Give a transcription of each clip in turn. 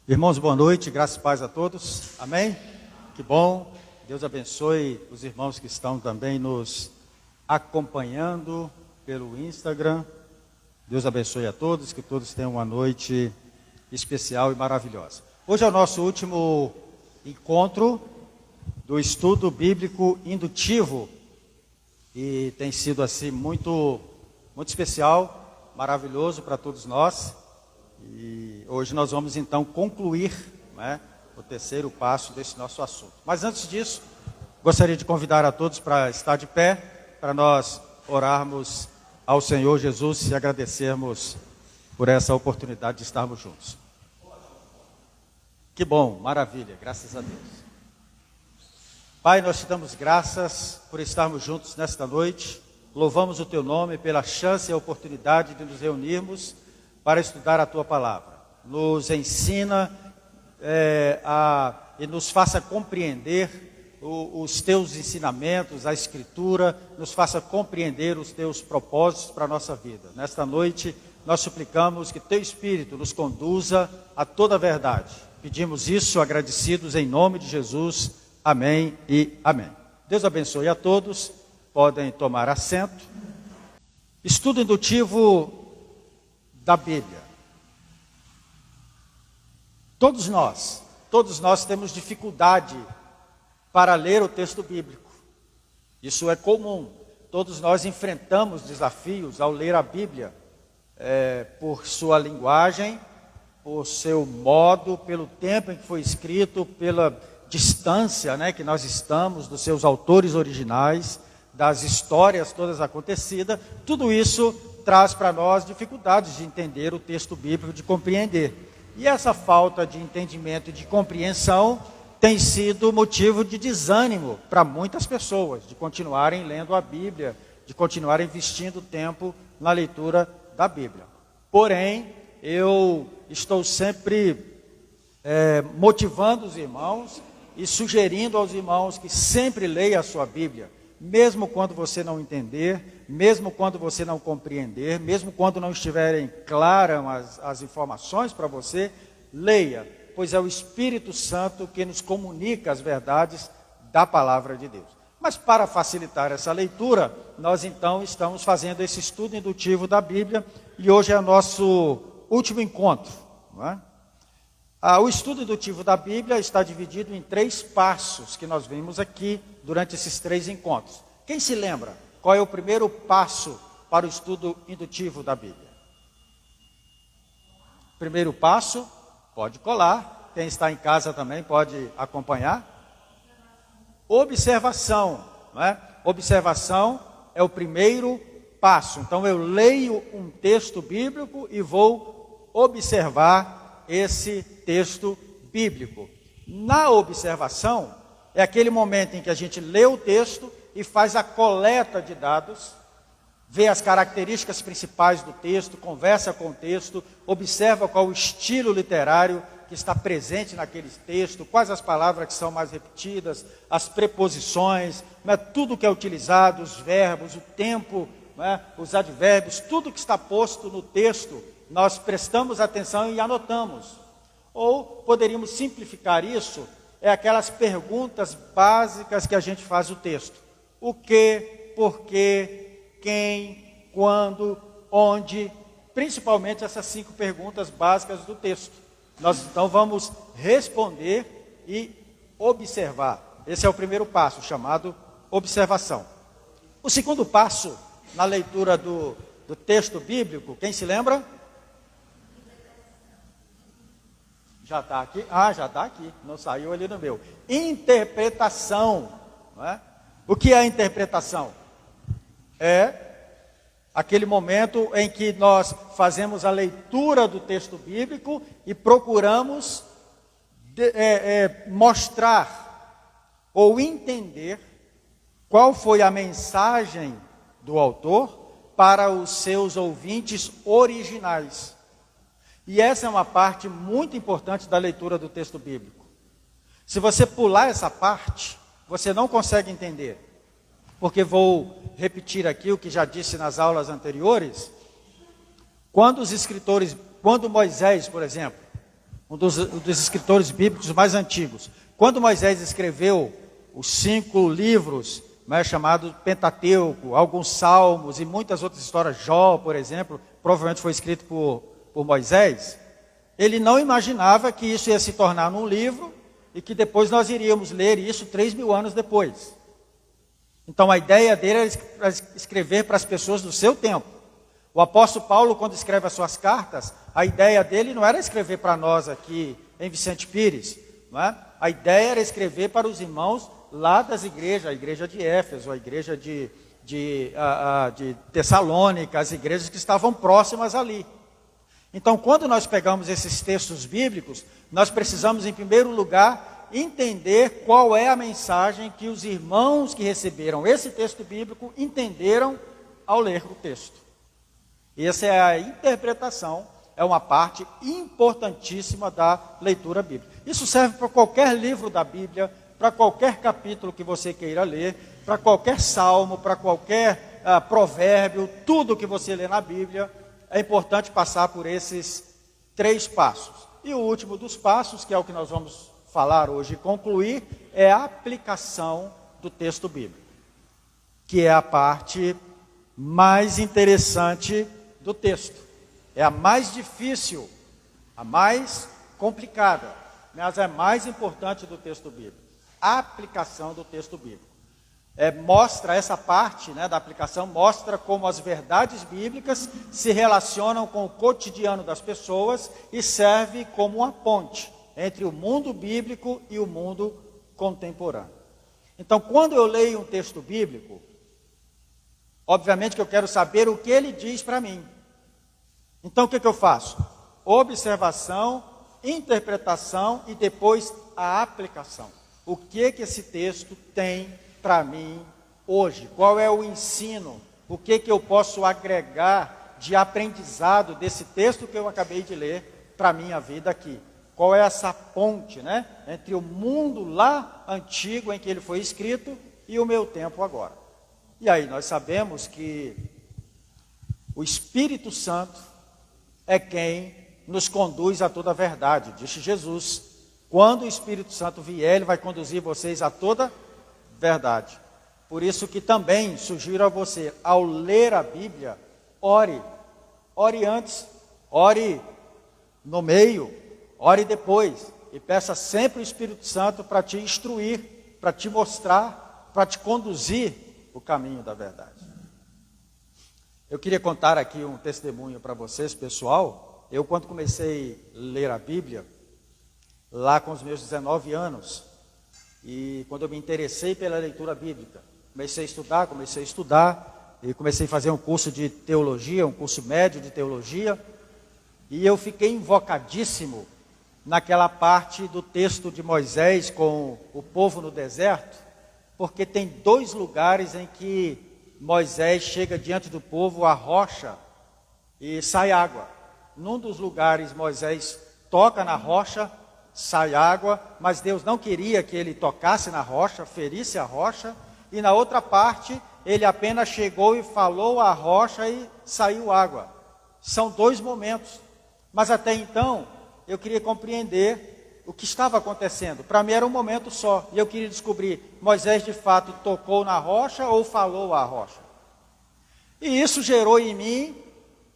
Irmãos, boa noite, graças e paz a todos, amém? Que bom, Deus abençoe os irmãos que estão também nos acompanhando pelo Instagram. Deus abençoe a todos, que todos tenham uma noite especial e maravilhosa. Hoje é o nosso último encontro do estudo bíblico indutivo e tem sido assim muito especial, maravilhoso para todos nós. E hoje nós vamos então concluir, o terceiro passo desse nosso assunto. Mas antes disso, gostaria de convidar a todos para estar de pé, para nós orarmos ao Senhor Jesus e agradecermos por essa oportunidade de estarmos juntos. Que bom, maravilha, graças a Deus. Pai, nós te damos graças por estarmos juntos nesta noite. Louvamos o teu nome pela chance e a oportunidade de nos reunirmos para estudar a tua palavra. Nos ensina e nos faça compreender os teus ensinamentos, a Escritura, nos faça compreender os teus propósitos para a nossa vida. Nesta noite, nós suplicamos que teu Espírito nos conduza a toda a verdade. Pedimos isso agradecidos em nome de Jesus. Amém e amém. Deus abençoe a todos. Podem tomar assento. Estudo indutivo da Bíblia. Todos nós temos dificuldade para ler o texto bíblico. Isso é comum. Todos nós enfrentamos desafios ao ler a Bíblia, por sua linguagem, por seu modo, pelo tempo em que foi escrito, pela distância, que nós estamos dos seus autores originais, das histórias todas acontecidas. Tudo isso traz para nós dificuldades de entender o texto bíblico, de compreender. E essa falta de entendimento e de compreensão tem sido motivo de desânimo para muitas pessoas, de continuarem lendo a Bíblia, de continuarem investindo tempo na leitura da Bíblia. Porém, eu estou sempre motivando os irmãos e sugerindo aos irmãos que sempre leiam a sua Bíblia, mesmo quando você não entender, mesmo quando você não compreender, mesmo quando não estiverem claras as informações para você, leia, pois é o Espírito Santo que nos comunica as verdades da palavra de Deus. Mas para facilitar essa leitura, nós então estamos fazendo esse estudo indutivo da Bíblia e hoje é o nosso último encontro, não é? O estudo indutivo da Bíblia está dividido em 3 passos que nós vimos aqui durante esses 3 encontros. Quem se lembra? Qual é o primeiro passo para o estudo indutivo da Bíblia? Primeiro passo, pode colar. Quem está em casa também pode acompanhar. Observação, não é? Observação é o primeiro passo. Então eu leio um texto bíblico e vou observar esse texto bíblico. Na observação, é aquele momento em que a gente lê o texto e faz a coleta de dados, vê as características principais do texto, conversa com o texto, observa qual o estilo literário que está presente naquele texto, quais as palavras que são mais repetidas, as preposições, tudo que é utilizado, os verbos, o tempo, os advérbios, tudo que está posto no texto, nós prestamos atenção e anotamos. Ou poderíamos simplificar isso, aquelas perguntas básicas que a gente faz no texto. O que, por quê, quem, quando, onde, principalmente essas 5 perguntas básicas do texto. Nós então vamos responder e observar. Esse é o primeiro passo, chamado observação. O segundo passo, na leitura do texto bíblico, quem se lembra? Já está aqui? Já está aqui, não saiu ali no meu. Interpretação, não é? O que é a interpretação? É aquele momento em que nós fazemos a leitura do texto bíblico e procuramos mostrar ou entender qual foi a mensagem do autor para os seus ouvintes originais. E essa é uma parte muito importante da leitura do texto bíblico. Se você pular essa parte, você não consegue entender. Porque vou repetir aqui o que já disse nas aulas anteriores. Quando Moisés, por exemplo, um dos escritores bíblicos mais antigos. Quando Moisés escreveu os 5 livros, chamados Pentateuco, alguns salmos e muitas outras histórias, Jó, por exemplo, provavelmente foi escrito por Moisés, ele não imaginava que isso ia se tornar num livro e que depois nós iríamos ler isso 3.000 anos depois. Então a ideia dele era escrever para as pessoas do seu tempo. O apóstolo Paulo, quando escreve as suas cartas, a ideia dele não era escrever para nós aqui em Vicente Pires, não é? A ideia era escrever para os irmãos lá das igrejas, a igreja de Éfeso, a igreja de Tessalônica, as igrejas que estavam próximas ali. Então, quando nós pegamos esses textos bíblicos, nós precisamos, em primeiro lugar, entender qual é a mensagem que os irmãos que receberam esse texto bíblico entenderam ao ler o texto. Essa é a interpretação, é uma parte importantíssima da leitura bíblica. Isso serve para qualquer livro da Bíblia, para qualquer capítulo que você queira ler, para qualquer salmo, para qualquer provérbio, tudo que você lê na Bíblia, é importante passar por esses 3 passos. E o último dos passos, que é o que nós vamos falar hoje e concluir, é a aplicação do texto bíblico, que é a parte mais interessante do texto. É a mais difícil, a mais complicada, mas é a mais importante do texto bíblico. A aplicação do texto bíblico. Mostra essa parte, da aplicação, mostra como as verdades bíblicas se relacionam com o cotidiano das pessoas e serve como uma ponte entre o mundo bíblico e o mundo contemporâneo. Então, quando eu leio um texto bíblico, obviamente que eu quero saber o que ele diz para mim. Então, o que eu faço? Observação, interpretação e depois a aplicação. O que esse texto tem para mim hoje? Qual é o ensino? O que eu posso agregar de aprendizado desse texto que eu acabei de ler para a minha vida aqui? Qual é essa ponte, entre o mundo lá antigo em que ele foi escrito e o meu tempo agora? E aí nós sabemos que o Espírito Santo é quem nos conduz a toda a verdade, disse Jesus. Quando o Espírito Santo vier, ele vai conduzir vocês a toda verdade. Por isso que também sugiro a você, ao ler a Bíblia, ore. Ore antes, ore no meio, ore depois. E peça sempre o Espírito Santo para te instruir, para te mostrar, para te conduzir o caminho da verdade. Eu queria contar aqui um testemunho para vocês, pessoal. Eu, quando comecei a ler a Bíblia, lá com os meus 19 anos, e quando eu me interessei pela leitura bíblica, comecei a estudar, e comecei a fazer um curso de teologia, um curso médio de teologia, e eu fiquei invocadíssimo naquela parte do texto de Moisés com o povo no deserto, porque tem 2 lugares em que Moisés chega diante do povo, a rocha, e sai água. Num dos lugares, Moisés toca na rocha, sai água, mas Deus não queria que ele tocasse na rocha, ferisse a rocha, e na outra parte, ele apenas chegou e falou à rocha e saiu água. São 2 momentos, mas até então, eu queria compreender o que estava acontecendo. Para mim era um momento só, e eu queria descobrir, Moisés de fato tocou na rocha ou falou à rocha? E isso gerou em mim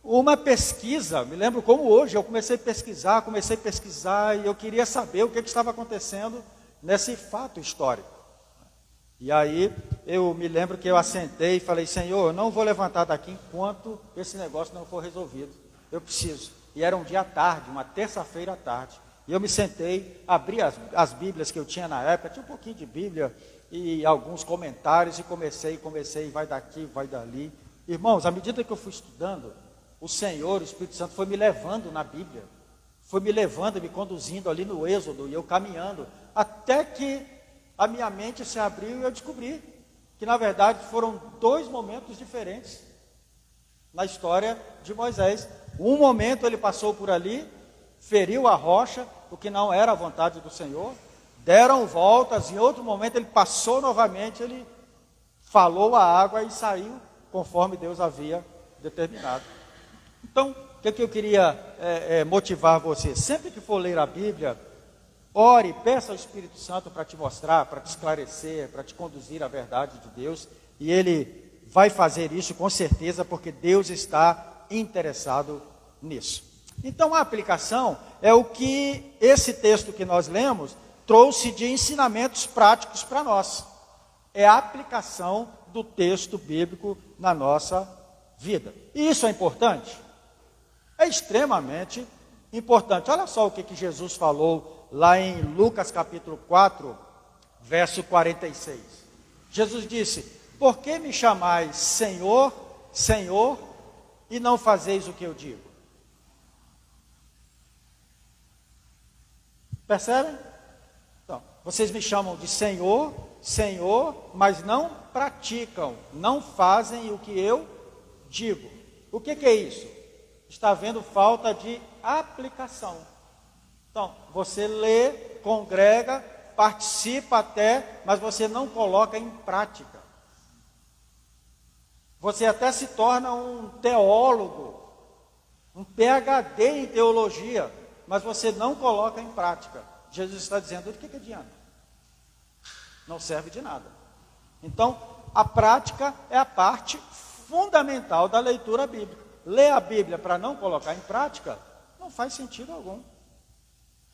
uma pesquisa. Me lembro como hoje, eu comecei a pesquisar, e eu queria saber o que estava acontecendo nesse fato histórico. E aí, eu me lembro que eu assentei e falei, Senhor, eu não vou levantar daqui enquanto esse negócio não for resolvido. Eu preciso. E era um dia à tarde, uma terça-feira à tarde. E eu me sentei, abri as Bíblias que eu tinha na época, tinha um pouquinho de Bíblia e alguns comentários, e comecei, vai daqui, vai dali. Irmãos, à medida que eu fui estudando, o Senhor, o Espírito Santo foi me levando na Bíblia, foi me levando e me conduzindo ali no Êxodo, e eu caminhando, até que a minha mente se abriu e eu descobri que na verdade foram 2 momentos diferentes na história de Moisés. Um momento ele passou por ali, feriu a rocha, o que não era a vontade do Senhor, deram voltas, em outro momento ele passou novamente, ele falou a água e saiu conforme Deus havia determinado. Então, que eu queria motivar você? Sempre que for ler a Bíblia, ore, peça ao Espírito Santo para te mostrar, para te esclarecer, para te conduzir à verdade de Deus. E Ele vai fazer isso com certeza, porque Deus está interessado nisso. Então a aplicação é o que esse texto que nós lemos trouxe de ensinamentos práticos para nós. É a aplicação do texto bíblico na nossa vida. E isso é importante? É extremamente importante. Olha só o que Jesus falou lá em Lucas capítulo 4, verso 46. Jesus disse: por que me chamais Senhor, Senhor, e não fazeis o que eu digo? Percebem? Então, vocês me chamam de Senhor, Senhor, mas não praticam, não fazem o que eu digo. O que é isso? Está havendo falta de aplicação. Então, você lê, congrega, participa até, mas você não coloca em prática. Você até se torna um teólogo, um PhD em teologia, mas você não coloca em prática. Jesus está dizendo: do que adianta? Não serve de nada. Então, a prática é a parte fundamental da leitura bíblica. Ler a Bíblia para não colocar em prática não faz sentido algum.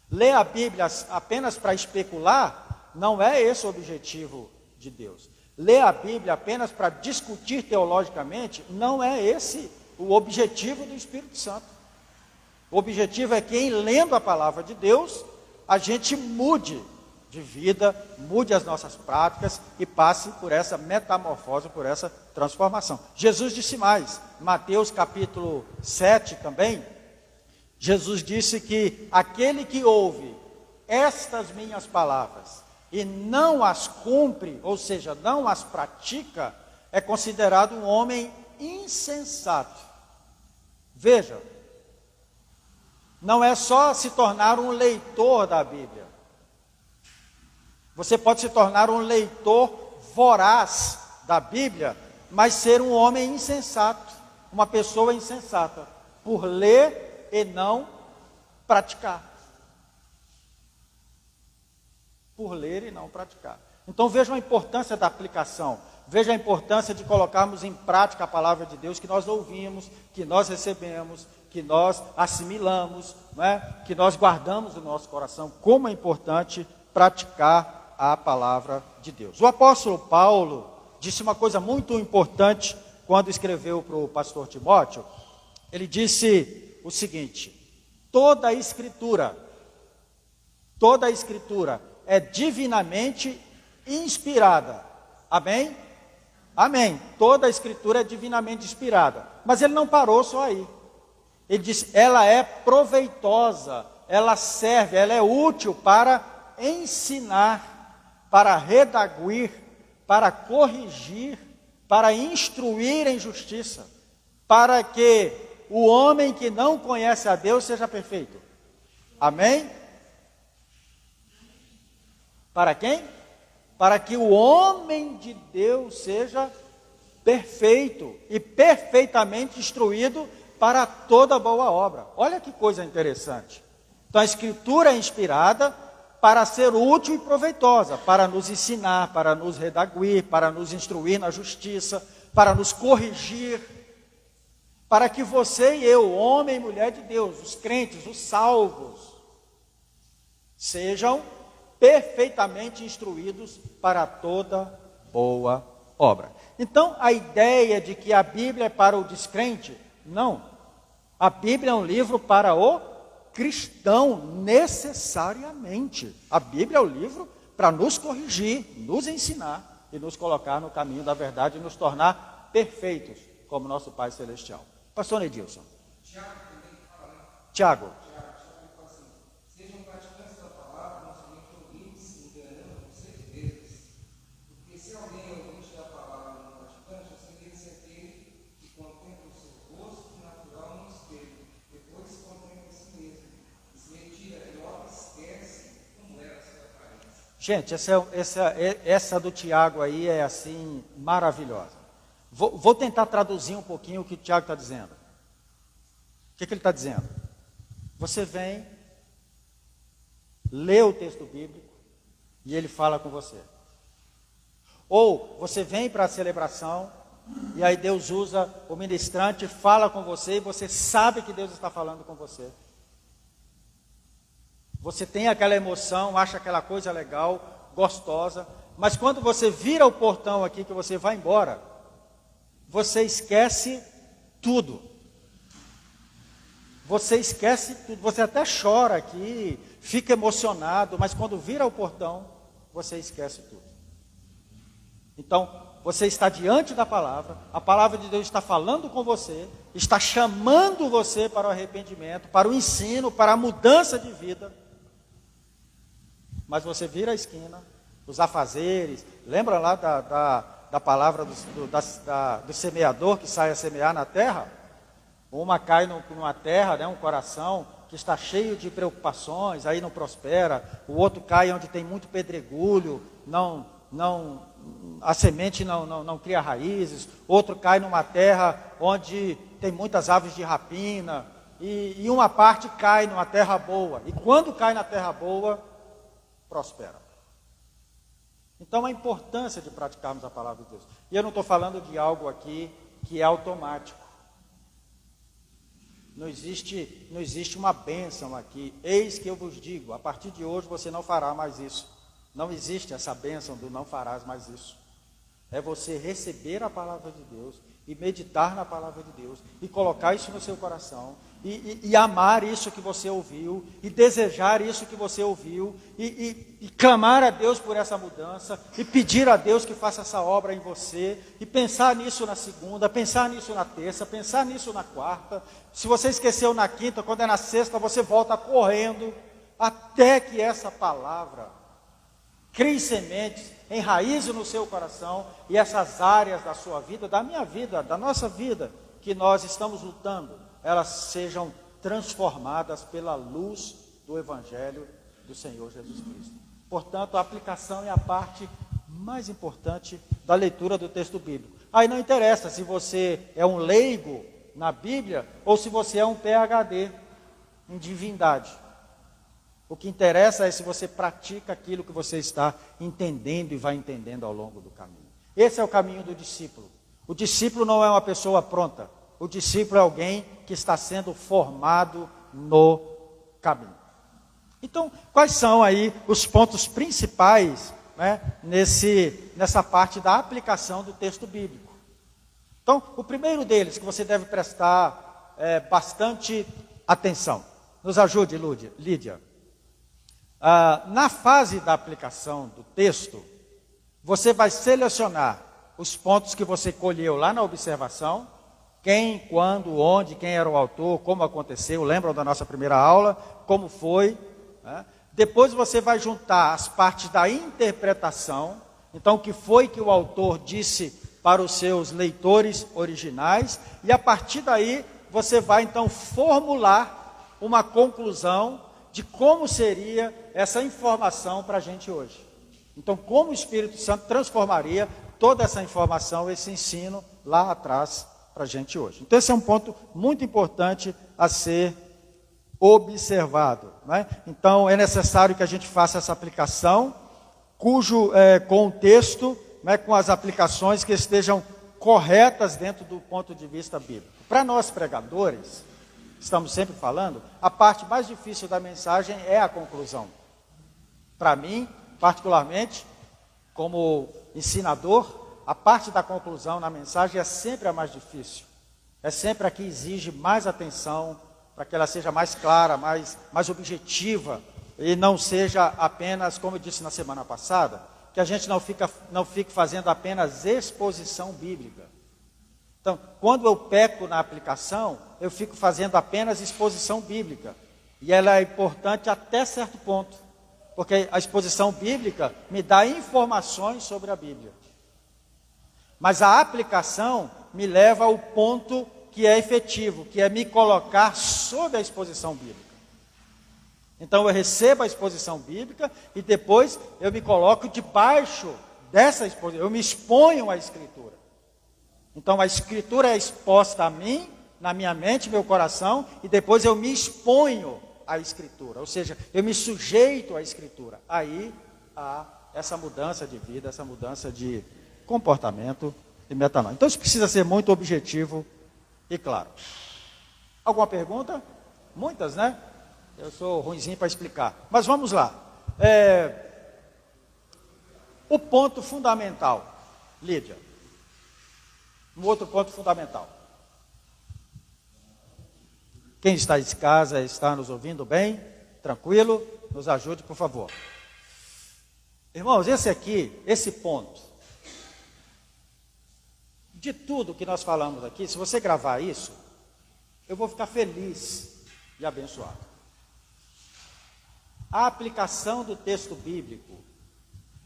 Ler a Bíblia apenas para especular não é esse o objetivo de Deus. Ler a Bíblia apenas para discutir teologicamente não é esse o objetivo do Espírito Santo. O objetivo é que, em lendo a palavra de Deus, a gente mude de vida, mude as nossas práticas e passe por essa metamorfose, por essa transformação. Jesus disse mais, Mateus capítulo 7 também, Jesus disse que aquele que ouve estas minhas palavras e não as cumpre, ou seja, não as pratica, é considerado um homem insensato. Veja, não é só se tornar um leitor da Bíblia. Você pode se tornar um leitor voraz da Bíblia, mas ser um homem insensato, uma pessoa insensata, por ler e não praticar. Por ler e não praticar. Então vejam a importância da aplicação, veja a importância de colocarmos em prática a palavra de Deus que nós ouvimos, que nós recebemos, que nós assimilamos, não é? Que nós guardamos no nosso coração. Como é importante praticar a palavra de Deus. O apóstolo Paulo disse uma coisa muito importante quando escreveu para o pastor Timóteo. Ele disse o seguinte: toda a escritura é divinamente inspirada. Amém? Amém. Toda a escritura é divinamente inspirada. Mas ele não parou só aí. Ele disse: ela é proveitosa, ela serve, ela é útil para ensinar, para redaguir, para corrigir, para instruir em justiça, para que o homem que não conhece a Deus seja perfeito. Amém? Para quem? Para que o homem de Deus seja perfeito e perfeitamente instruído para toda boa obra. Olha que coisa interessante. Então a Escritura é inspirada para ser útil e proveitosa, para nos ensinar, para nos redaguir, para nos instruir na justiça, para nos corrigir, para que você e eu, homem e mulher de Deus, os crentes, os salvos, sejam perfeitamente instruídos para toda boa obra. Então, a ideia de que a Bíblia é para o descrente, não. A Bíblia é um livro para o cristão, necessariamente. A Bíblia é o livro para nos corrigir, nos ensinar e nos colocar no caminho da verdade e nos tornar perfeitos, como nosso Pai Celestial. Pastor Edilson. Tiago. Gente, essa do Tiago aí é assim, maravilhosa. Vou tentar traduzir um pouquinho o que o Tiago está dizendo. que ele está dizendo? Você vem, lê o texto bíblico e ele fala com você. Ou você vem para a celebração e aí Deus usa o ministrante, fala com você e você sabe que Deus está falando com você. Você tem aquela emoção, acha aquela coisa legal, gostosa, mas quando você vira o portão aqui que você vai embora, você esquece tudo. Você esquece tudo, você até chora aqui, fica emocionado, mas quando vira o portão, você esquece tudo. Então, você está diante da palavra, a palavra de Deus está falando com você, está chamando você para o arrependimento, para o ensino, para a mudança de vida. Mas você vira a esquina, os afazeres, lembra lá da palavra do semeador que sai a semear na terra? Uma cai numa terra, né, um coração que está cheio de preocupações, aí não prospera. O outro cai onde tem muito pedregulho, a semente não cria raízes. Outro cai numa terra onde tem muitas aves de rapina. E uma parte cai numa terra boa. E quando cai na terra boa, prospera. Então a importância de praticarmos a palavra de Deus. E eu não estou falando de algo aqui que é automático. Não existe uma bênção aqui. Eis que eu vos digo, a partir de hoje você não fará mais isso. Não existe essa bênção do não farás mais isso. É você receber a palavra de Deus e meditar na palavra de Deus e colocar isso no seu coração e amar isso que você ouviu e desejar isso que você ouviu e clamar a Deus por essa mudança e pedir a Deus que faça essa obra em você e pensar nisso na segunda, pensar nisso na terça, pensar nisso na quarta. Se você esqueceu na quinta, quando é na sexta, você volta correndo até que essa palavra crie sementes, enraize no seu coração e essas áreas da sua vida, da minha vida, da nossa vida, que nós estamos lutando, elas sejam transformadas pela luz do Evangelho do Senhor Jesus Cristo. Portanto, a aplicação é a parte mais importante da leitura do texto bíblico. Aí não interessa se você é um leigo na Bíblia ou se você é um PhD em divindade. O que interessa é se você pratica aquilo que você está entendendo e vai entendendo ao longo do caminho. Esse é o caminho do discípulo. O discípulo não é uma pessoa pronta. O discípulo é alguém que está sendo formado no caminho. Então, quais são aí os pontos principais, né, nessa parte da aplicação do texto bíblico? Então, o primeiro deles que você deve prestar bastante atenção. Nos ajude, Lídia. Na fase da aplicação do texto, você vai selecionar os pontos que você colheu lá na observação, quem, quando, onde, quem era o autor, como aconteceu, lembram da nossa primeira aula, como foi, né? Depois você vai juntar as partes da interpretação, então o que foi que o autor disse para os seus leitores originais, e a partir daí você vai então formular uma conclusão de como seria essa informação para a gente hoje. Então, como o Espírito Santo transformaria toda essa informação, esse ensino lá atrás para a gente hoje. Então, esse é um ponto muito importante a ser observado, né? Então, é necessário que a gente faça essa aplicação, com o texto, né, com as aplicações que estejam corretas dentro do ponto de vista bíblico. Para nós pregadores, estamos sempre falando, a parte mais difícil da mensagem é a conclusão. Para mim, particularmente, como ensinador, a parte da conclusão na mensagem é sempre a mais difícil. É sempre a que exige mais atenção, para que ela seja mais clara, mais objetiva, e não seja apenas, como eu disse na semana passada, que a gente não fique fazendo apenas exposição bíblica. Então, quando eu peco na aplicação, eu fico fazendo apenas exposição bíblica. E ela é importante até certo ponto, porque a exposição bíblica me dá informações sobre a Bíblia. Mas a aplicação me leva ao ponto que é efetivo, que é me colocar sob a exposição bíblica. Então eu recebo a exposição bíblica e depois eu me coloco debaixo dessa exposição, eu me exponho à Escritura. Então a Escritura é exposta a mim na minha mente, meu coração, e depois eu me exponho à Escritura, ou seja, eu me sujeito à Escritura. Aí há essa mudança de vida, essa mudança de comportamento e metanoia. Então isso precisa ser muito objetivo e claro. Alguma pergunta? Muitas, né? Eu sou ruinzinho para explicar. Mas vamos lá. O ponto fundamental, Lídia. Um outro ponto fundamental. Quem está em casa, está nos ouvindo bem? Tranquilo? Nos ajude, por favor. Irmãos, esse ponto, de tudo que nós falamos aqui, se você gravar isso, eu vou ficar feliz e abençoado. A aplicação do texto bíblico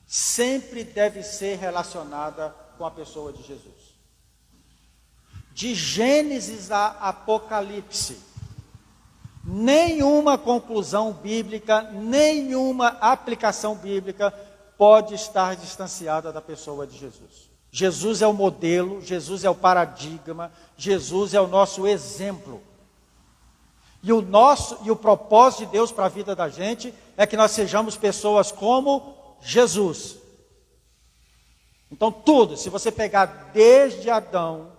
sempre deve ser relacionada com a pessoa de Jesus. De Gênesis a Apocalipse, nenhuma conclusão bíblica, nenhuma aplicação bíblica pode estar distanciada da pessoa de Jesus. Jesus é o modelo, Jesus é o paradigma, Jesus é o nosso exemplo. E o propósito de Deus para a vida da gente é que nós sejamos pessoas como Jesus. Então tudo, se você pegar desde Adão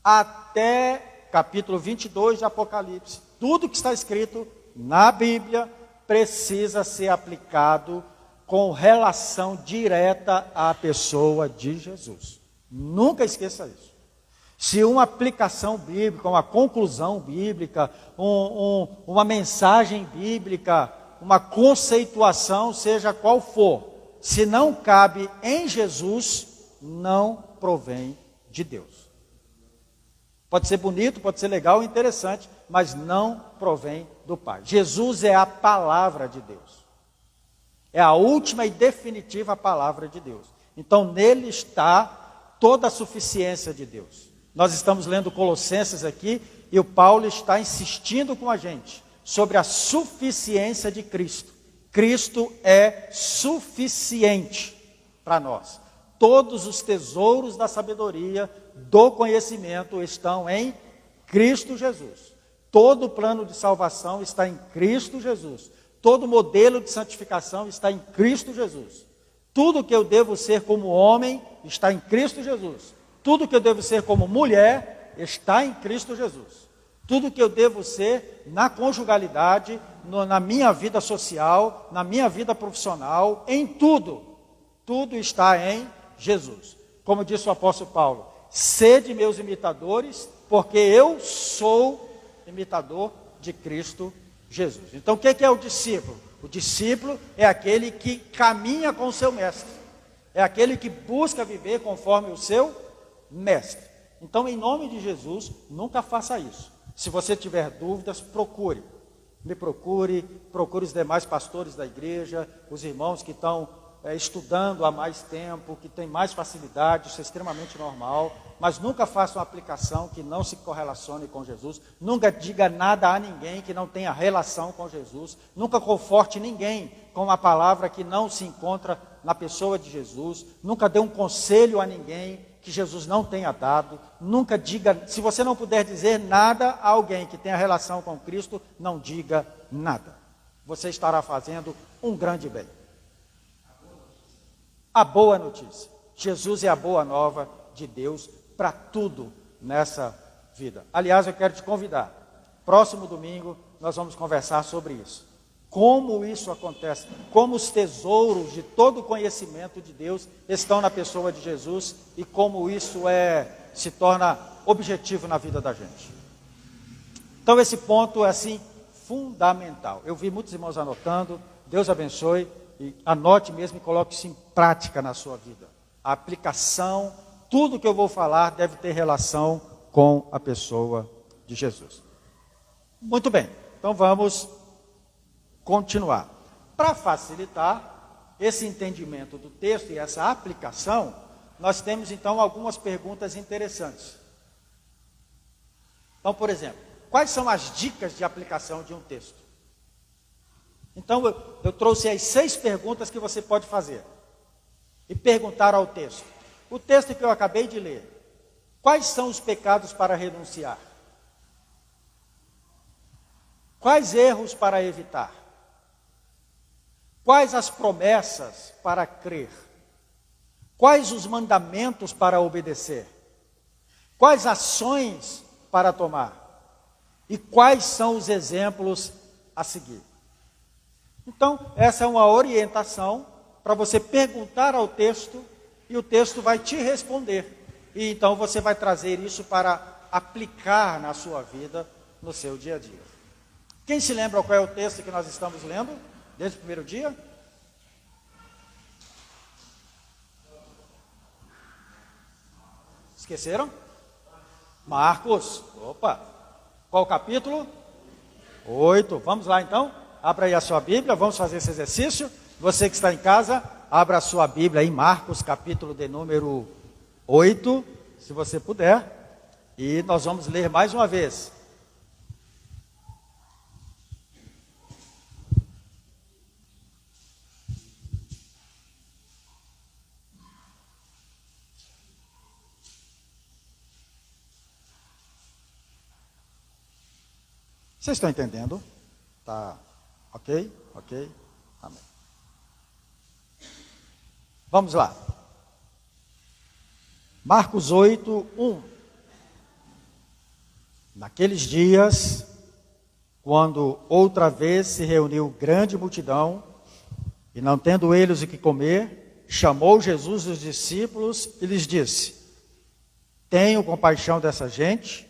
até capítulo 22 de Apocalipse, tudo que está escrito na Bíblia precisa ser aplicado com relação direta à pessoa de Jesus. Nunca esqueça isso. Se uma aplicação bíblica, uma conclusão bíblica, uma mensagem bíblica, uma conceituação, seja qual for, se não cabe em Jesus, não provém de Deus. Pode ser bonito, pode ser legal, interessante, mas não provém do Pai. Jesus é a palavra de Deus. É a última e definitiva palavra de Deus. Então nele está toda a suficiência de Deus. Nós estamos lendo Colossenses aqui e o Paulo está insistindo com a gente sobre a suficiência de Cristo. Cristo é suficiente para nós. Todos os tesouros da sabedoria, do conhecimento estão em Cristo Jesus. Todo o plano de salvação está em Cristo Jesus. Todo modelo de santificação está em Cristo Jesus. Tudo que eu devo ser como homem está em Cristo Jesus. Tudo que eu devo ser como mulher está em Cristo Jesus. Tudo que eu devo ser na conjugalidade, na minha vida social, na minha vida profissional, em tudo, tudo está em Jesus. Como disse o apóstolo Paulo, sede meus imitadores, porque eu sou imitador de Cristo Jesus. Então o que é o discípulo? O discípulo é aquele que caminha com o seu mestre. É aquele que busca viver conforme o seu mestre. Então, em nome de Jesus, nunca faça isso. Se você tiver dúvidas, procure. Me procure os demais pastores da igreja, os irmãos que estão estudando há mais tempo, que têm mais facilidade, isso é extremamente normal. Mas nunca faça uma aplicação que não se correlacione com Jesus. Nunca diga nada a ninguém que não tenha relação com Jesus. Nunca conforte ninguém com uma palavra que não se encontra na pessoa de Jesus. Nunca dê um conselho a ninguém que Jesus não tenha dado. Nunca diga, se você não puder dizer nada a alguém que tenha relação com Cristo, não diga nada. Você estará fazendo um grande bem. A boa notícia. Jesus é a boa nova de Deus para tudo nessa vida. Aliás, eu quero te convidar. Próximo domingo nós vamos conversar sobre isso. Como isso acontece, como os tesouros de todo o conhecimento de Deus estão na pessoa de Jesus e como isso se torna objetivo na vida da gente. Então esse ponto é assim fundamental. Eu vi muitos irmãos anotando, Deus abençoe e anote mesmo e coloque isso em prática na sua vida. A aplicação, tudo que eu vou falar deve ter relação com a pessoa de Jesus. Muito bem, então vamos continuar. Para facilitar esse entendimento do texto e essa aplicação, nós temos então algumas perguntas interessantes. Então, por exemplo, quais são as dicas de aplicação de um texto? Então, eu trouxe aí 6 perguntas que você pode fazer e perguntar ao texto. O texto que eu acabei de ler, Quais são os pecados para renunciar? Quais erros para evitar? Quais as promessas para crer? Quais os mandamentos para obedecer? Quais ações para tomar? E quais são os exemplos a seguir? Então, essa é uma orientação para você perguntar ao texto e o texto vai te responder. E então você vai trazer isso para aplicar na sua vida, no seu dia a dia. Quem se lembra qual é o texto que nós estamos lendo desde o primeiro dia? Esqueceram? Marcos. Opa! Qual o capítulo? 8. Vamos lá então? Abra aí a sua Bíblia, vamos fazer esse exercício. Você que está em casa, abra a sua Bíblia em Marcos, capítulo de número 8, se você puder. E nós vamos ler mais uma vez. Vocês estão entendendo? Tá. Ok? Ok? Amém. Vamos lá. Marcos 8, 1. Naqueles dias, quando outra vez se reuniu grande multidão, e não tendo eles o que comer, chamou Jesus os discípulos e lhes disse: tenho compaixão dessa gente,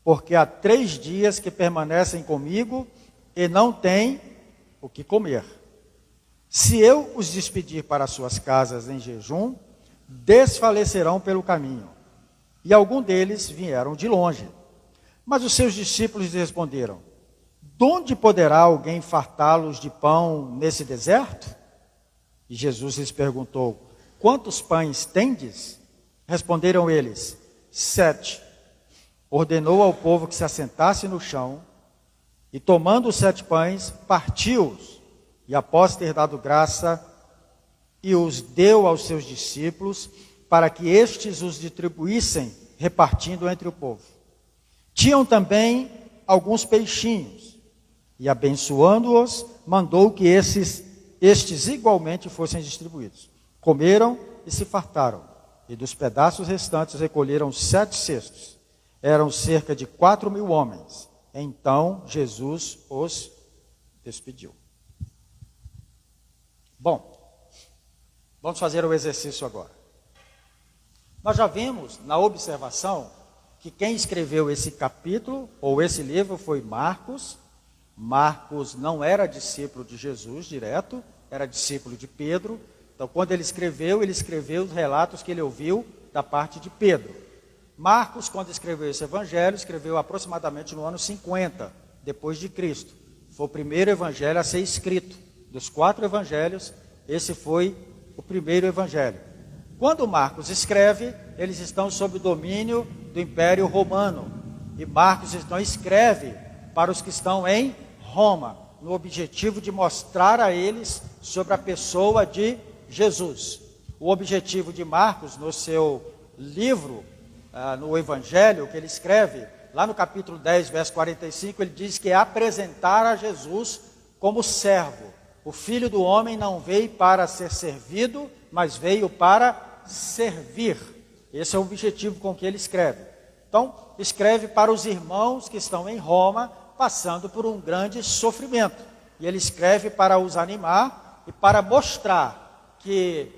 porque há 3 dias que permanecem comigo e não têm o que comer. Se eu os despedir para suas casas em jejum, desfalecerão pelo caminho. E algum deles vieram de longe. Mas os seus discípulos lhe responderam: de onde poderá alguém fartá-los de pão nesse deserto? E Jesus lhes perguntou: quantos pães tendes? Responderam eles: 7. Ordenou ao povo que se assentasse no chão, e tomando os 7 pães, partiu-os, e após ter dado graça, e os deu aos seus discípulos, para que estes os distribuíssem, repartindo entre o povo. Tinham também alguns peixinhos, e abençoando-os, mandou que estes igualmente fossem distribuídos. Comeram e se fartaram, e dos pedaços restantes recolheram 7 cestos. Eram cerca de 4.000 homens. Então Jesus os despediu. Bom, vamos fazer o exercício agora. Nós já vimos na observação que quem escreveu esse capítulo ou esse livro foi Marcos. Marcos não era discípulo de Jesus direto, era discípulo de Pedro. Então, quando ele escreveu os relatos que ele ouviu da parte de Pedro. Marcos, quando escreveu esse evangelho, escreveu aproximadamente no ano 50, depois de Cristo. Foi o primeiro evangelho a ser escrito. Dos 4 evangelhos, esse foi o primeiro evangelho. Quando Marcos escreve, eles estão sob o domínio do Império Romano. E Marcos então escreve para os que estão em Roma, no objetivo de mostrar a eles sobre a pessoa de Jesus. O objetivo de Marcos, no seu livro, no Evangelho que ele escreve, lá no capítulo 10, verso 45, ele diz que é apresentar a Jesus como servo. O Filho do Homem não veio para ser servido, mas veio para servir. Esse é o objetivo com que ele escreve. Então, escreve para os irmãos que estão em Roma, passando por um grande sofrimento. E ele escreve para os animar e para mostrar que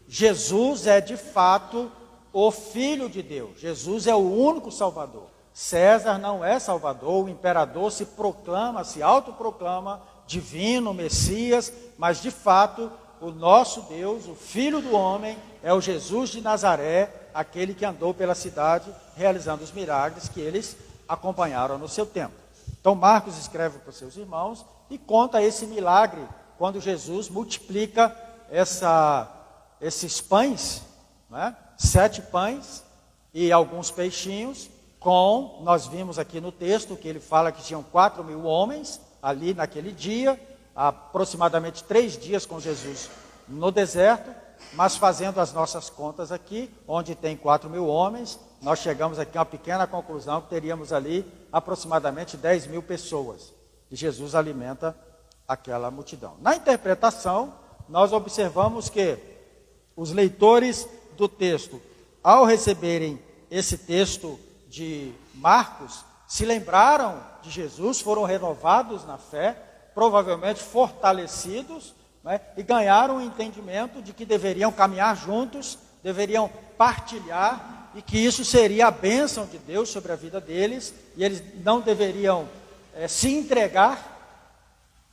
Jesus é de fato o Filho de Deus. Jesus é o único Salvador. César não é Salvador, o imperador se autoproclama divino, Messias, mas de fato o nosso Deus, o Filho do homem, é o Jesus de Nazaré, aquele que andou pela cidade realizando os milagres que eles acompanharam no seu tempo. Então Marcos escreve para os seus irmãos e conta esse milagre, quando Jesus multiplica esses pães, né? 7 pães e alguns peixinhos, nós vimos aqui no texto que ele fala que tinham 4.000 homens ali naquele dia, aproximadamente 3 dias com Jesus no deserto, Mas fazendo as nossas contas aqui, onde tem 4.000 homens, nós chegamos aqui a uma pequena conclusão que teríamos ali aproximadamente 10.000 pessoas. E Jesus alimenta aquela multidão. Na interpretação, nós observamos que os leitores do texto, ao receberem esse texto de Marcos, se lembraram de Jesus, foram renovados na fé, provavelmente fortalecidos, né, e ganharam o entendimento de que deveriam caminhar juntos, deveriam partilhar, e que isso seria a bênção de Deus sobre a vida deles, e eles não deveriam se entregar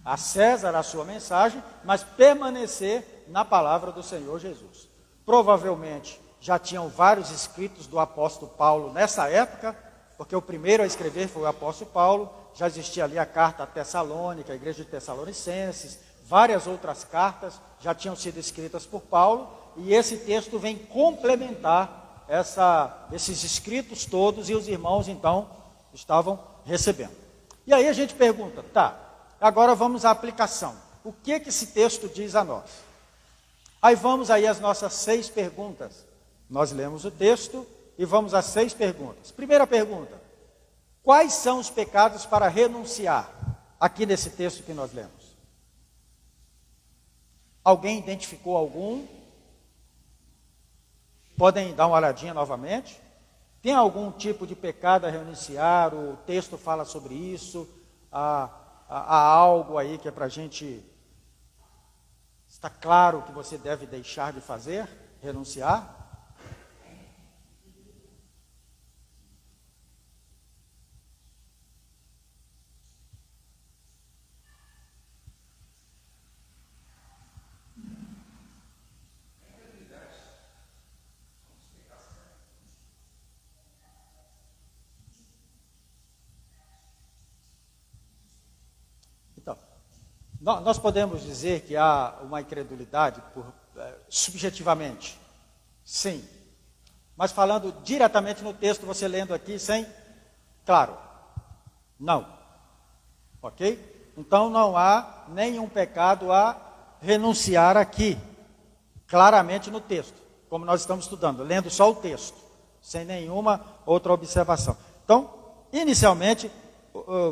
a César a sua mensagem, mas permanecer na palavra do Senhor Jesus. Provavelmente já tinham vários escritos do apóstolo Paulo nessa época, porque o primeiro a escrever foi o apóstolo Paulo, já existia ali a carta a Tessalônica, a igreja de Tessalonicenses, várias outras cartas já tinham sido escritas por Paulo, e esse texto vem complementar esses escritos todos, e os irmãos então estavam recebendo. E aí a gente pergunta, tá, agora vamos à aplicação. O que esse texto diz a nós? Aí vamos aí às nossas 6 perguntas. Nós lemos o texto e vamos às 6 perguntas. Primeira pergunta: quais são os pecados para renunciar aqui nesse texto que nós lemos? Alguém identificou algum? Podem dar uma olhadinha novamente. Tem algum tipo de pecado a renunciar? O texto fala sobre isso. Há algo aí que é para a gente... Está claro que você deve deixar de fazer, renunciar? Então, nós podemos dizer que há uma incredulidade subjetivamente, sim, mas falando diretamente no texto, você lendo aqui sem, claro, não, ok? Então não há nenhum pecado a renunciar aqui, claramente no texto, como nós estamos estudando, lendo só o texto, sem nenhuma outra observação. Então, inicialmente,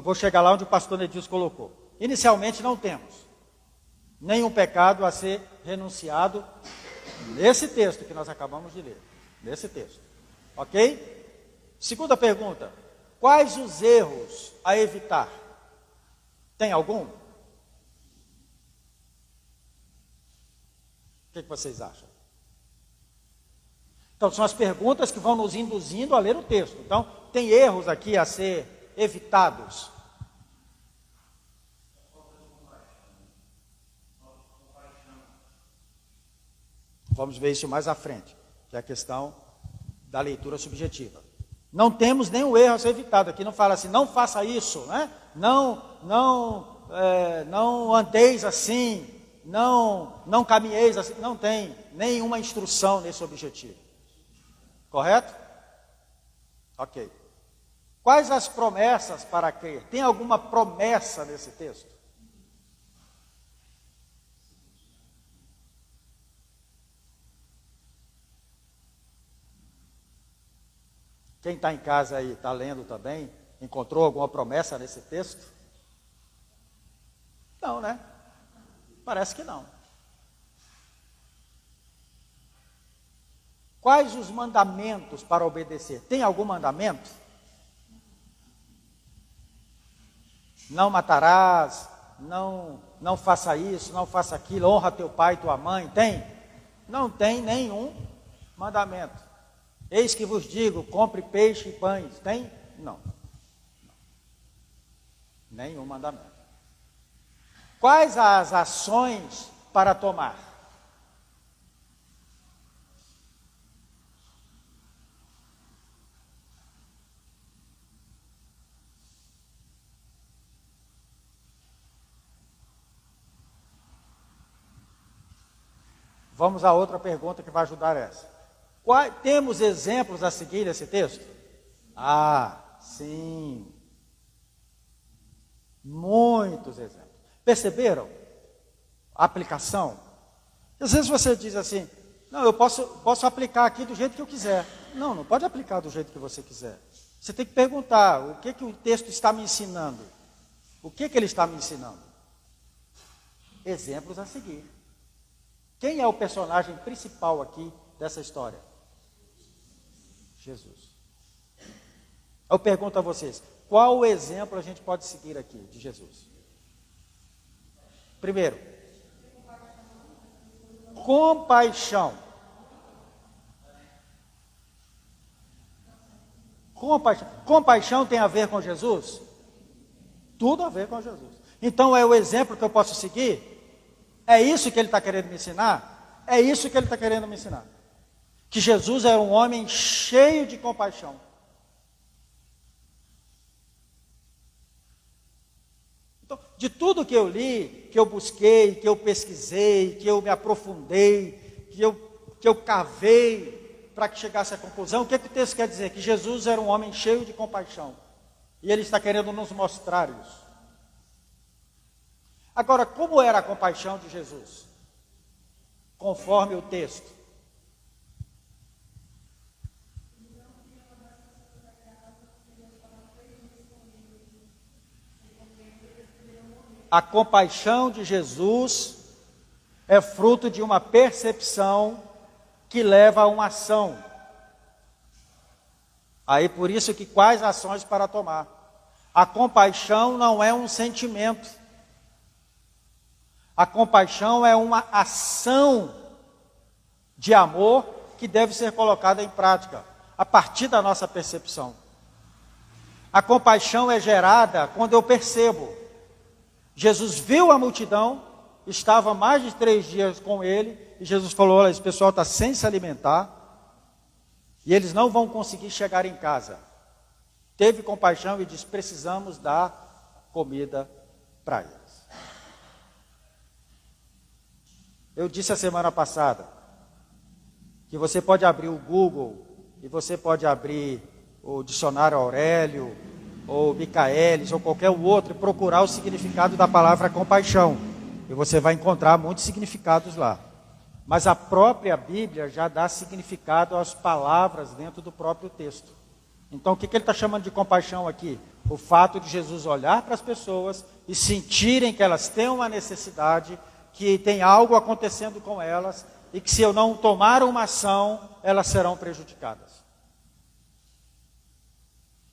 vou chegar lá onde o pastor Nedilson colocou. Inicialmente não temos nenhum pecado a ser renunciado nesse texto que nós acabamos de ler, nesse texto, ok? Segunda pergunta: quais os erros a evitar? Tem algum? O que vocês acham? Então são as perguntas que vão nos induzindo a ler o texto. Então tem erros aqui a ser evitados? Vamos ver isso mais à frente, que é a questão da leitura subjetiva. Não temos nenhum erro a ser evitado. Aqui não fala assim, não faça isso, né? Não andeis assim, não caminheis assim. Não tem nenhuma instrução nesse objetivo. Correto? Ok. Quais as promessas para crer? Tem alguma promessa nesse texto? Quem está em casa aí, está lendo também, encontrou alguma promessa nesse texto? Não, né? Parece que não. Quais os mandamentos para obedecer? Tem algum mandamento? Não matarás, não faça isso, não faça aquilo, honra teu pai e tua mãe. Tem? Não tem nenhum mandamento. Eis que vos digo, compre peixe e pães. Tem? Não. Nenhum mandamento. Quais as ações para tomar? Vamos a outra pergunta que vai ajudar essa. Temos exemplos a seguir nesse texto? Ah, sim. Muitos exemplos. Perceberam a aplicação? Às vezes você diz assim, Não, eu posso aplicar aqui do jeito que eu quiser. Não, não pode aplicar do jeito que você quiser. Você tem que perguntar, o que o texto está me ensinando? O que ele está me ensinando? Exemplos a seguir. Quem é o personagem principal aqui dessa história? Jesus. Eu pergunto a vocês, qual o exemplo a gente pode seguir aqui de Jesus? Primeiro, compaixão. Compaixão tem a ver com Jesus? Tudo a ver com Jesus. Então é o exemplo que eu posso seguir? É isso que ele está querendo me ensinar? É isso que ele está querendo me ensinar. Que Jesus era um homem cheio de compaixão. Então, de tudo que eu li, que eu busquei, que eu pesquisei, que eu me aprofundei, que eu cavei para que chegasse à conclusão, o que o texto quer dizer? Que Jesus era um homem cheio de compaixão. E ele está querendo nos mostrar isso. Agora, como era a compaixão de Jesus? Conforme o texto. A compaixão de Jesus é fruto de uma percepção que leva a uma ação. Aí por isso que quais ações para tomar? A compaixão não é um sentimento. A compaixão é uma ação de amor que deve ser colocada em prática, a partir da nossa percepção. A compaixão é gerada quando eu percebo. Jesus viu a multidão, estava mais de 3 dias com ele, e Jesus falou, olha, esse pessoal está sem se alimentar, e eles não vão conseguir chegar em casa. Teve compaixão e disse, precisamos dar comida para eles. Eu disse a semana passada, que você pode abrir o Google, e você pode abrir o dicionário Aurélio, ou Micaelis, ou qualquer outro, e procurar o significado da palavra compaixão. E você vai encontrar muitos significados lá. Mas a própria Bíblia já dá significado às palavras dentro do próprio texto. Então, o que ele está chamando de compaixão aqui? O fato de Jesus olhar para as pessoas e sentirem que elas têm uma necessidade, que tem algo acontecendo com elas, e que se eu não tomar uma ação, elas serão prejudicadas.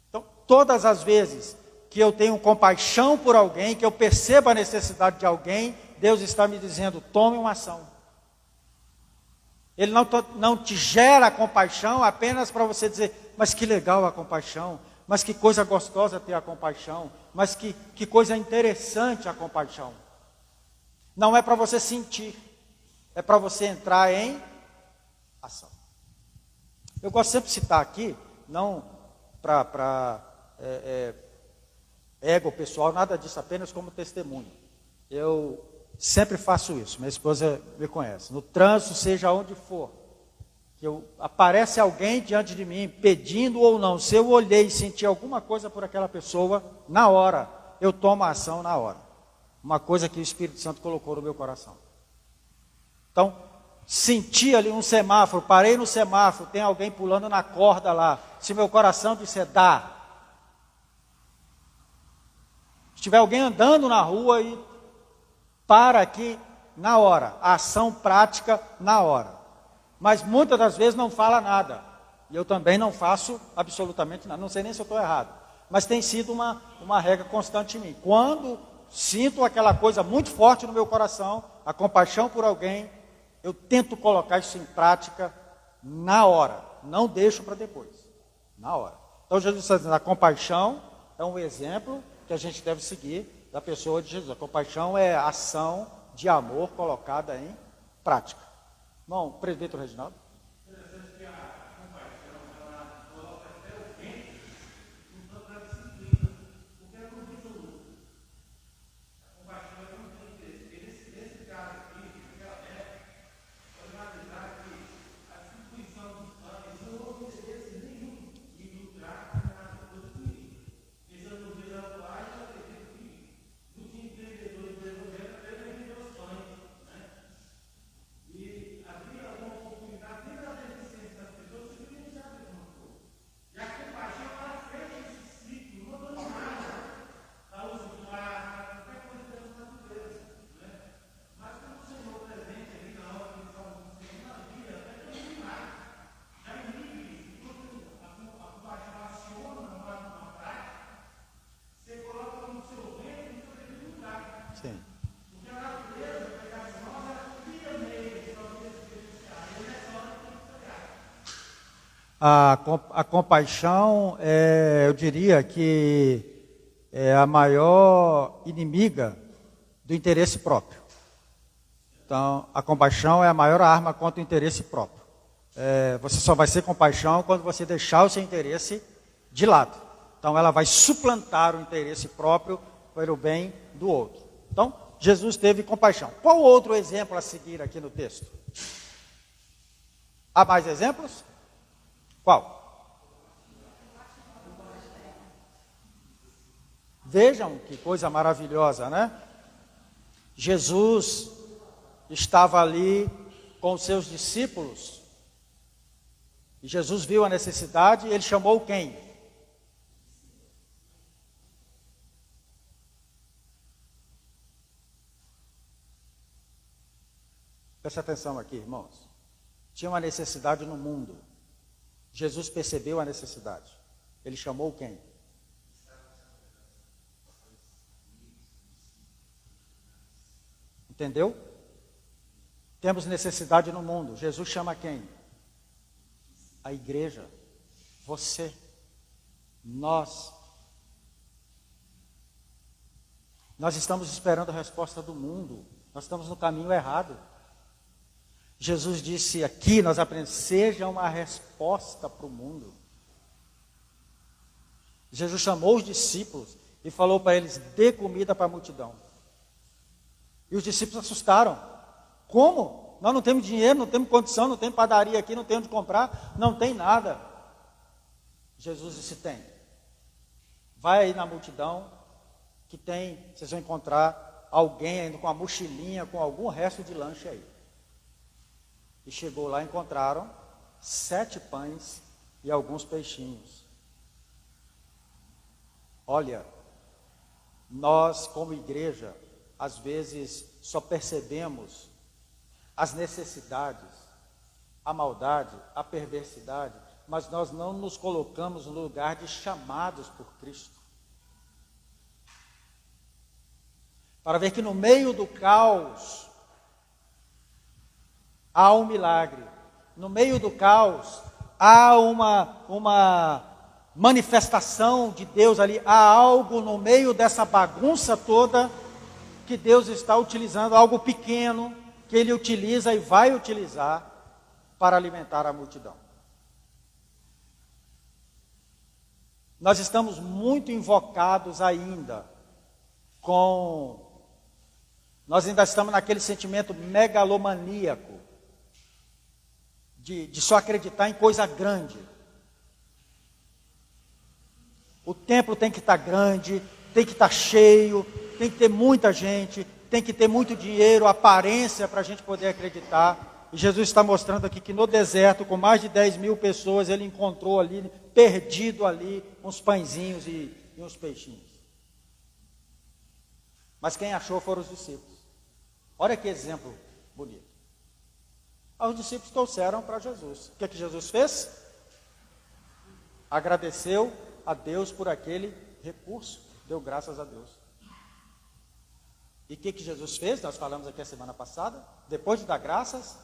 Então, todas as vezes que eu tenho compaixão por alguém, que eu percebo a necessidade de alguém, Deus está me dizendo, tome uma ação. Ele não te gera compaixão apenas para você dizer, mas que legal a compaixão, mas que coisa gostosa ter a compaixão, mas que coisa interessante a compaixão. Não é para você sentir, é para você entrar em ação. Eu gosto sempre de citar aqui, não para ego pessoal, nada disso, apenas como testemunho. Eu sempre faço isso, minha esposa me conhece. No trânsito, seja onde for, que aparece alguém diante de mim, pedindo ou não, se eu olhei e senti alguma coisa por aquela pessoa, na hora, eu tomo a ação na hora. Uma coisa que o Espírito Santo colocou no meu coração. Então, senti ali um semáforo, parei no semáforo, tem alguém pulando na corda lá. Se meu coração disser, dá. Se tiver alguém andando na rua e para aqui, na hora. A ação prática, na hora. Mas muitas das vezes não fala nada. E eu também não faço absolutamente nada. Não sei nem se eu estou errado. Mas tem sido uma regra constante em mim. Quando sinto aquela coisa muito forte no meu coração, a compaixão por alguém, eu tento colocar isso em prática na hora. Não deixo para depois. Na hora. Então Jesus está dizendo, a compaixão é um exemplo que a gente deve seguir da pessoa de Jesus. A compaixão é a ação de amor colocada em prática. Bom, presbítero Reginaldo. Interessante que a compaixão, ela coloca até o bem no campo da disciplina, porque é muito dissoluto. A compaixão é muito interessante. Nesse caso aqui, naquela época, pode analisar que a distribuição dos pães não houve interesse nenhum em lucrar com a coisa do livro. Pensando nos dias atuais, eu acredito que muitos empreendedores do evangelho até vendem os pães, né? E havia alguma oportunidade A compaixão, eu diria que é a maior inimiga do interesse próprio. Então, a compaixão é a maior arma contra o interesse próprio. Você só vai ser compaixão quando você deixar o seu interesse de lado. Então, ela vai suplantar o interesse próprio pelo bem do outro. Então, Jesus teve compaixão. Qual outro exemplo a seguir aqui no texto? Há mais exemplos? Qual? Vejam que coisa maravilhosa, né? Jesus estava ali com os seus discípulos. E Jesus viu a necessidade e ele chamou quem? Preste atenção aqui, irmãos. Tinha uma necessidade no mundo. Jesus percebeu a necessidade. Ele chamou quem? Entendeu? Temos necessidade no mundo. Jesus chama quem? A igreja. Você. Nós. Nós estamos esperando a resposta do mundo. Nós estamos no caminho errado. Jesus disse aqui, nós aprendemos, seja uma resposta para o mundo. Jesus chamou os discípulos e falou para eles, dê comida para a multidão. E os discípulos assustaram. Como? Nós não temos dinheiro, não temos condição, não tem padaria aqui, não tem onde comprar, não tem nada. Jesus disse, tem. Vai aí na multidão, que tem, vocês vão encontrar alguém ainda com a mochilinha, com algum resto de lanche aí. E chegou lá, encontraram 7 pães e alguns peixinhos. Olha, nós como igreja, às vezes só percebemos as necessidades, a maldade, a perversidade, mas nós não nos colocamos no lugar de chamados por Cristo. Para ver que no meio do caos, há um milagre. No meio do caos, há uma manifestação de Deus ali. Há algo no meio dessa bagunça toda que Deus está utilizando, algo pequeno que Ele utiliza e vai utilizar para alimentar a multidão. Nós estamos muito invocados ainda nós ainda estamos naquele sentimento megalomaníaco de só acreditar em coisa grande. O templo tem que estar grande, tem que estar cheio, tem que ter muita gente, tem que ter muito dinheiro, aparência para a gente poder acreditar. E Jesus está mostrando aqui que no deserto, com mais de 10.000 pessoas, ele encontrou ali, perdido ali, uns pãezinhos e uns peixinhos. Mas quem achou foram os discípulos. Olha que exemplo bonito. Os discípulos trouxeram para Jesus. O que é que Jesus fez? Agradeceu a Deus por aquele recurso. Deu graças a Deus. E o que Jesus fez? Nós falamos aqui a semana passada. Depois de dar graças,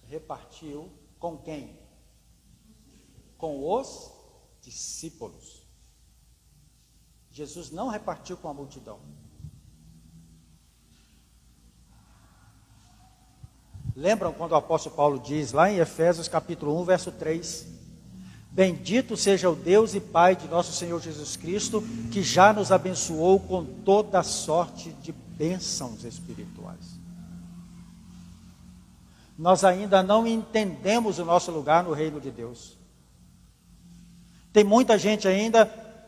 repartiu com quem? Com os discípulos. Jesus não repartiu com a multidão. Lembram quando o apóstolo Paulo diz lá em Efésios capítulo 1, verso 3: Bendito seja o Deus e Pai de nosso Senhor Jesus Cristo, que já nos abençoou com toda sorte de bênçãos espirituais. Nós ainda não entendemos o nosso lugar no reino de Deus. Tem muita gente ainda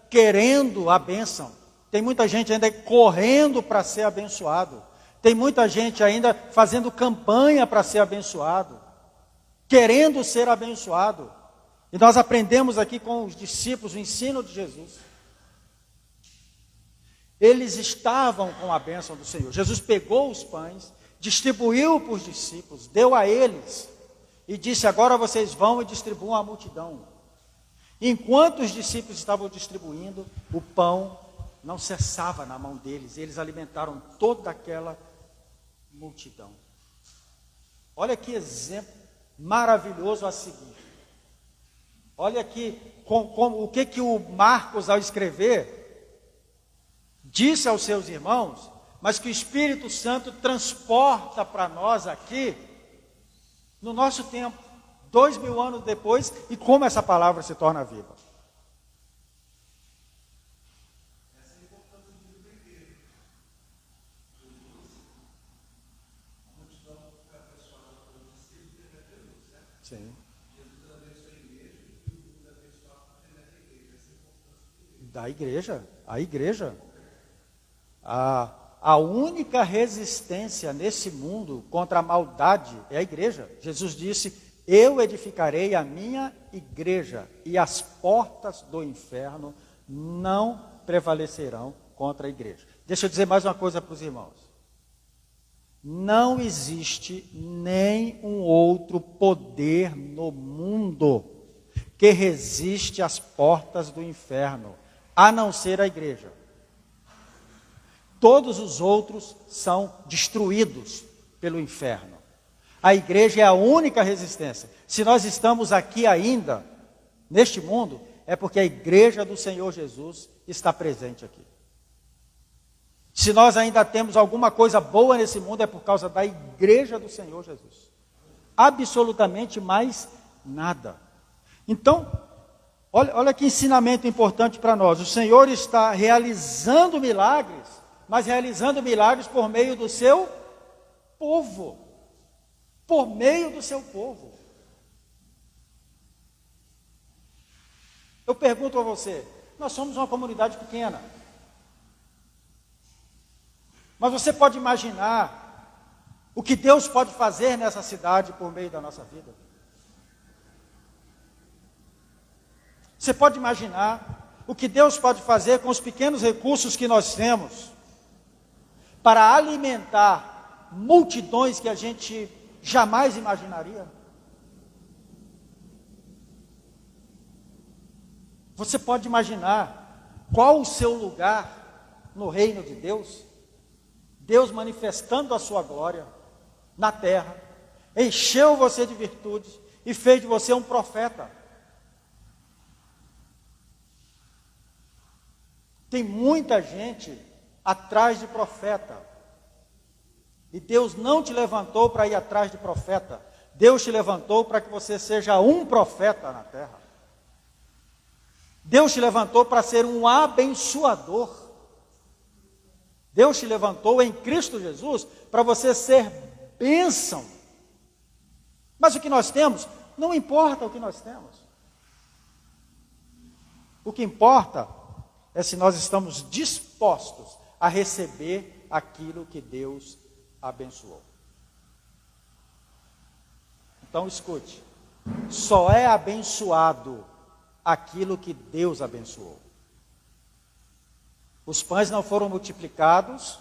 querendo a bênção. Tem muita gente ainda correndo para ser abençoado. Tem muita gente ainda fazendo campanha para ser abençoado. Querendo ser abençoado. E nós aprendemos aqui com os discípulos o ensino de Jesus. Eles estavam com a bênção do Senhor. Jesus pegou os pães, distribuiu para os discípulos, deu a eles e disse: agora vocês vão e distribuam à multidão. Enquanto os discípulos estavam distribuindo, o pão não cessava na mão deles. Eles alimentaram toda aquela multidão. Olha que exemplo maravilhoso a seguir. Olha aqui o que o Marcos, ao escrever, disse aos seus irmãos, mas que o Espírito Santo transporta para nós aqui, no nosso tempo, 2000 anos depois, e como essa palavra se torna viva. Sim. Da igreja, a igreja. A única resistência nesse mundo contra a maldade é a igreja. Jesus disse: eu edificarei a minha igreja e as portas do inferno não prevalecerão contra a igreja. Deixa eu dizer mais uma coisa para os irmãos. Não existe nenhum outro poder no mundo que resiste às portas do inferno, a não ser a igreja. Todos os outros são destruídos pelo inferno. A igreja é a única resistência. Se nós estamos aqui ainda, neste mundo, é porque a igreja do Senhor Jesus está presente aqui. Se nós ainda temos alguma coisa boa nesse mundo, é por causa da igreja do Senhor Jesus. Absolutamente mais nada. Então, olha que ensinamento importante para nós. O Senhor está realizando milagres, mas realizando milagres por meio do seu povo. Por meio do seu povo. Eu pergunto a você, nós somos uma comunidade pequena. Mas você pode imaginar o que Deus pode fazer nessa cidade por meio da nossa vida? Você pode imaginar o que Deus pode fazer com os pequenos recursos que nós temos para alimentar multidões que a gente jamais imaginaria? Você pode imaginar qual o seu lugar no reino de Deus? Deus manifestando a sua glória na terra, encheu você de virtudes e fez de você um profeta. Tem muita gente atrás de profeta. E Deus não te levantou para ir atrás de profeta. Deus te levantou para que você seja um profeta na terra. Deus te levantou para ser um abençoador. Deus te levantou em Cristo Jesus para você ser bênção. Mas o que nós temos, não importa o que nós temos. O que importa é se nós estamos dispostos a receber aquilo que Deus abençoou. Então escute, só é abençoado aquilo que Deus abençoou. Os pães não foram multiplicados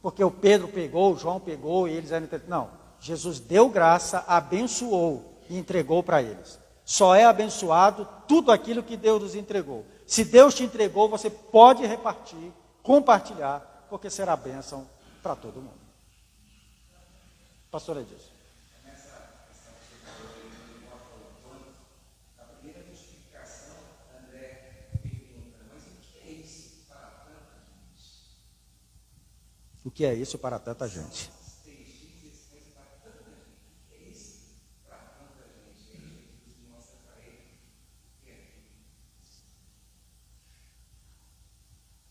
porque o Pedro pegou, o João pegou e eles eram... Não, Jesus deu graça, abençoou e entregou para eles. Só é abençoado tudo aquilo que Deus nos entregou. Se Deus te entregou, você pode repartir, compartilhar, porque será bênção para todo mundo. Pastor Edilson. O que é isso para tanta gente?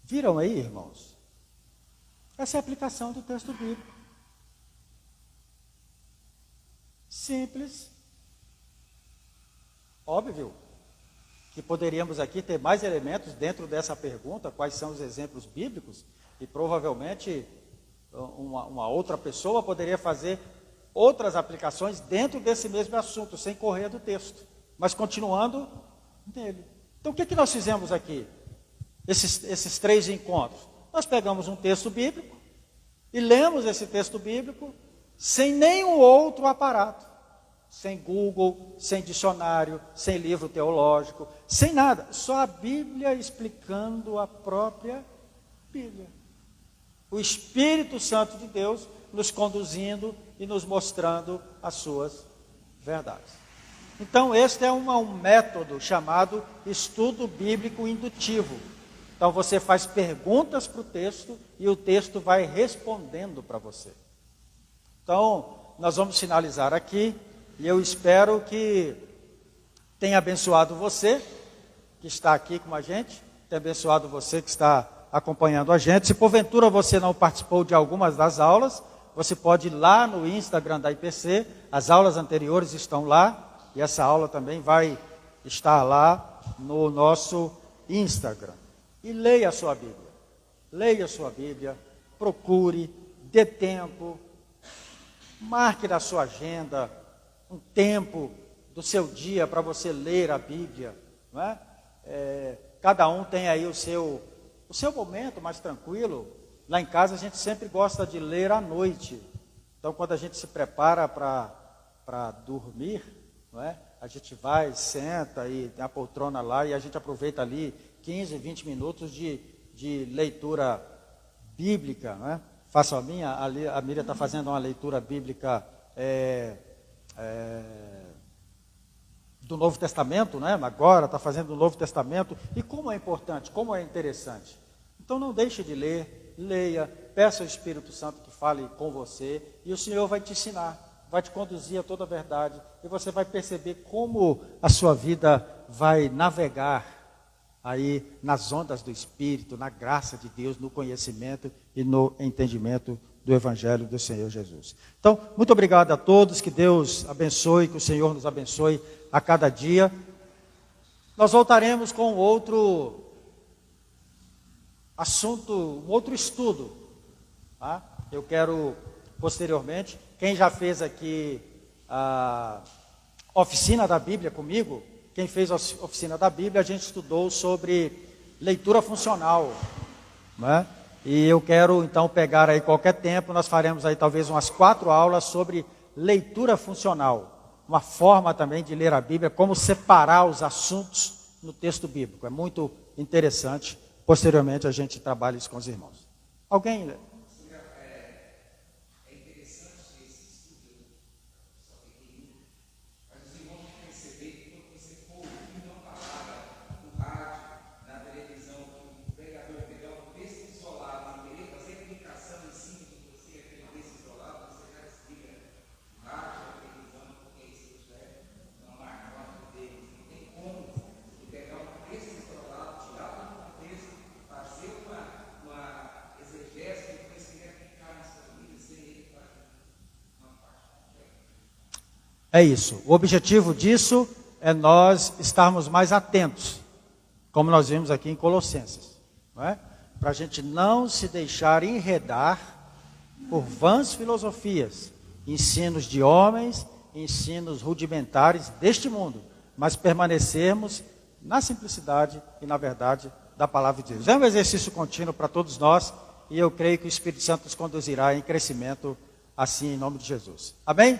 Viram aí, irmãos? Essa é a aplicação do texto bíblico. Simples. Óbvio que poderíamos aqui ter mais elementos dentro dessa pergunta, quais são os exemplos bíblicos, e provavelmente uma outra pessoa poderia fazer outras aplicações dentro desse mesmo assunto, sem correr do texto, mas continuando nele. Então o que nós fizemos aqui? Esses 3 encontros. Nós pegamos um texto bíblico e lemos esse texto bíblico sem nenhum outro aparato, sem Google, sem dicionário, sem livro teológico, sem nada, só a Bíblia explicando a própria Bíblia. O Espírito Santo de Deus nos conduzindo e nos mostrando as suas verdades. Então, este é um método chamado estudo bíblico indutivo. Então, você faz perguntas para o texto e o texto vai respondendo para você. Então, nós vamos finalizar aqui e eu espero que tenha abençoado você que está aqui com a gente, tenha abençoado você que está acompanhando a gente. Se porventura você não participou de algumas das aulas, você pode ir lá no Instagram da IPC, as aulas anteriores estão lá, e essa aula também vai estar lá no nosso Instagram. E leia a sua Bíblia. Leia a sua Bíblia, procure, dê tempo, marque na sua agenda um tempo do seu dia para você ler a Bíblia. Não é? Cada um tem aí o seu momento mais tranquilo. Lá em casa a gente sempre gosta de ler à noite. Então, quando a gente se prepara para dormir, não é? A gente vai, senta e tem a poltrona lá e a gente aproveita ali 15, 20 minutos de leitura bíblica. Não é? Faço a minha, ali, a Miriam está fazendo uma leitura bíblica do Novo Testamento, né? Agora está fazendo o Novo Testamento. E como é importante, como é interessante. Então não deixe de ler, leia, peça ao Espírito Santo que fale com você e o Senhor vai te ensinar. Vai te conduzir a toda a verdade, e você vai perceber como a sua vida vai navegar aí nas ondas do Espírito, na graça de Deus, no conhecimento e no entendimento do Evangelho do Senhor Jesus. Então, muito obrigado a todos, que Deus abençoe, que o Senhor nos abençoe a cada dia. Nós voltaremos com outro assunto, um outro estudo, tá? Eu quero posteriormente, quem já fez aqui a oficina da Bíblia comigo, quem fez a oficina da Bíblia, a gente estudou sobre leitura funcional, né? E eu quero então pegar aí qualquer tempo, nós faremos aí talvez umas 4 aulas sobre leitura funcional, uma forma também de ler a Bíblia, como separar os assuntos no texto bíblico, é muito interessante, posteriormente a gente trabalha isso com os irmãos. Alguém... É isso. O objetivo disso é nós estarmos mais atentos, como nós vimos aqui em Colossenses, não é? Para a gente não se deixar enredar por vãs filosofias, ensinos de homens, ensinos rudimentares deste mundo, mas permanecermos na simplicidade e na verdade da palavra de Deus. É um exercício contínuo para todos nós e eu creio que o Espírito Santo nos conduzirá em crescimento assim em nome de Jesus. Amém?